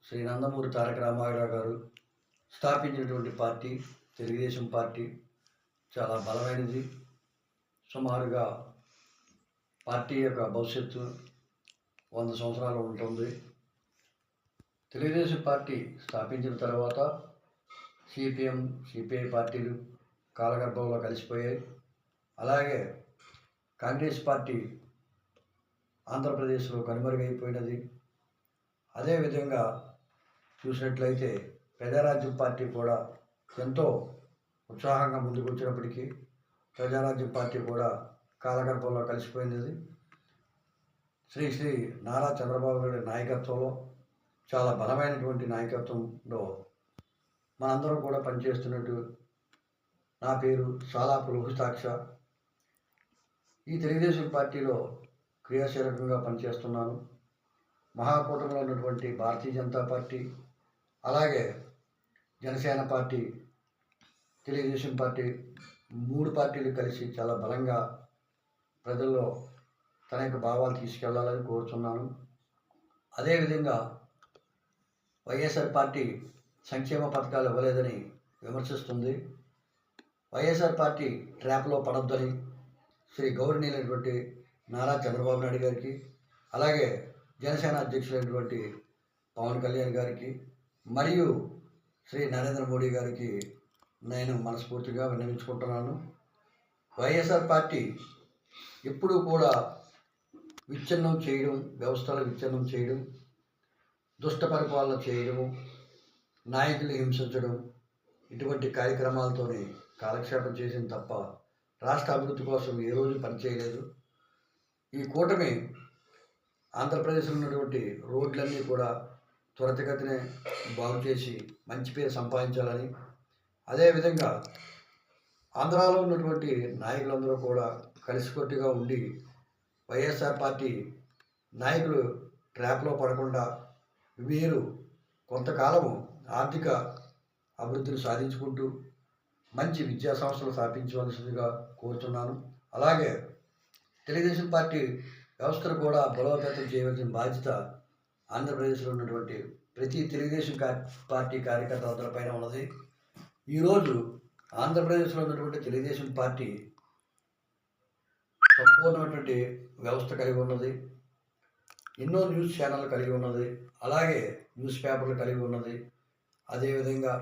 శ్రీ నందమూరి తారక రామారావు గారు స్థాపించినటువంటి party Telugu Desam party చాలా బలమైనది. సుమారుగా పార్టీ యొక్క భవిష్యత్తు 100 సంవత్సరాలు ఉంటుంది. తెలుగుదేశం పార్టీ స్థాపించిన తర్వాత సిపిఎం, సిపిఐ పార్టీలు కాలగర్భంలో కలిసిపోయాయి. అలాగే కాంగ్రెస్ పార్టీ ఆంధ్రప్రదేశ్లో కనుమరుగైపోయినది. అదేవిధంగా చూసినట్లయితే ప్రజారాజ్యం పార్టీ కూడా ఎంతో ఉత్సాహంగా ముందుకు వచ్చినప్పటికీ ప్రజారాజ్యం పార్టీ కూడా కాలగర్భంలో కలిసిపోయినది. శ్రీ నారా చంద్రబాబు గారి నాయకత్వంలో చాలా బలమైనటువంటి నాయకత్వంలో మనందరం కూడా పనిచేస్తున్నట్టు. నా పేరు సాలాపు లోహితాక్ష. ఈ తెలుగుదేశం పార్టీలో క్రియాశీలకంగా పనిచేస్తున్నాను. మహాకూటమిలో ఉన్నటువంటి భారతీయ జనతా పార్టీ, అలాగే జనసేన పార్టీ, తెలుగుదేశం పార్టీ 3 పార్టీలు కలిసి చాలా బలంగా ప్రజల్లో తన యొక్క భావాలు తీసుకెళ్లాలని కోరుతున్నాను. అదేవిధంగా వైఎస్ఆర్ పార్టీ సంక్షేమ పథకాలు ఇవ్వలేదని విమర్శిస్తుంది. వైఎస్ఆర్ పార్టీ ట్రాప్లో పడొద్దని శ్రీ గౌరవనీయులైనటువంటి నారా చంద్రబాబు నాయుడు గారికి, అలాగే జనసేన అధ్యక్షులైనటువంటి పవన్ కళ్యాణ్ గారికి మరియు శ్రీ నరేంద్ర మోడీ గారికి నేను మనస్ఫూర్తిగా విన్నవించుకుంటున్నాను. వైఎస్ఆర్ పార్టీ ఎప్పుడూ కూడా విచ్ఛిన్నం చేయడం, వ్యవస్థల విచ్ఛిన్నం చేయడం, దుష్ట పరిపాలన చేయడము, నాయకులు హింసించడం, ఇటువంటి కార్యక్రమాలతోనే కాలక్షేపం చేసింది తప్ప రాష్ట్ర అభివృద్ధి కోసం ఏ రోజు పనిచేయలేదు. ఈ కూటమి ఆంధ్రప్రదేశ్లో ఉన్నటువంటి రోడ్లన్నీ కూడా త్వరితగతినే బాగు చేసి మంచి పేరు సంపాదించాలని, అదేవిధంగా ఆంధ్రాలో ఉన్నటువంటి నాయకులందరూ కూడా కలిసికట్టుగా ఉండి వైఎస్ఆర్ పార్టీ నాయకులు ట్రాప్లో పడకుండా వీరు కొంతకాలము ఆర్థిక అభివృద్ధిని సాధించుకుంటూ మంచి విద్యా సంస్థలు స్థాపించవలసిందిగా కోరుతున్నాను. అలాగే తెలుగుదేశం పార్టీ వ్యవస్థను కూడా బలోపేతం చేయవలసిన బాధ్యత ఆంధ్రప్రదేశ్లో ఉన్నటువంటి ప్రతి తెలుగుదేశం పార్టీ కార్యకర్తలందరిపైన ఉన్నది. ఈరోజు ఆంధ్రప్రదేశ్లో ఉన్నటువంటి తెలుగుదేశం పార్టీ సంపూర్ణమైనటువంటి వ్యవస్థ కలిగి ఉన్నది. ఎన్నో న్యూస్ ఛానళ్ళు కలిగి ఉన్నది, అలాగే న్యూస్ పేపర్లు కలిగి ఉన్నది. అదేవిధంగా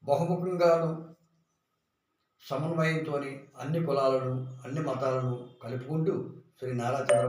బహుముఖంగాను సమన్వయంతో అన్ని కులాలను, అన్ని మతాలను కలుపుకుంటూ శ్రీ నారా చంద్రబాబు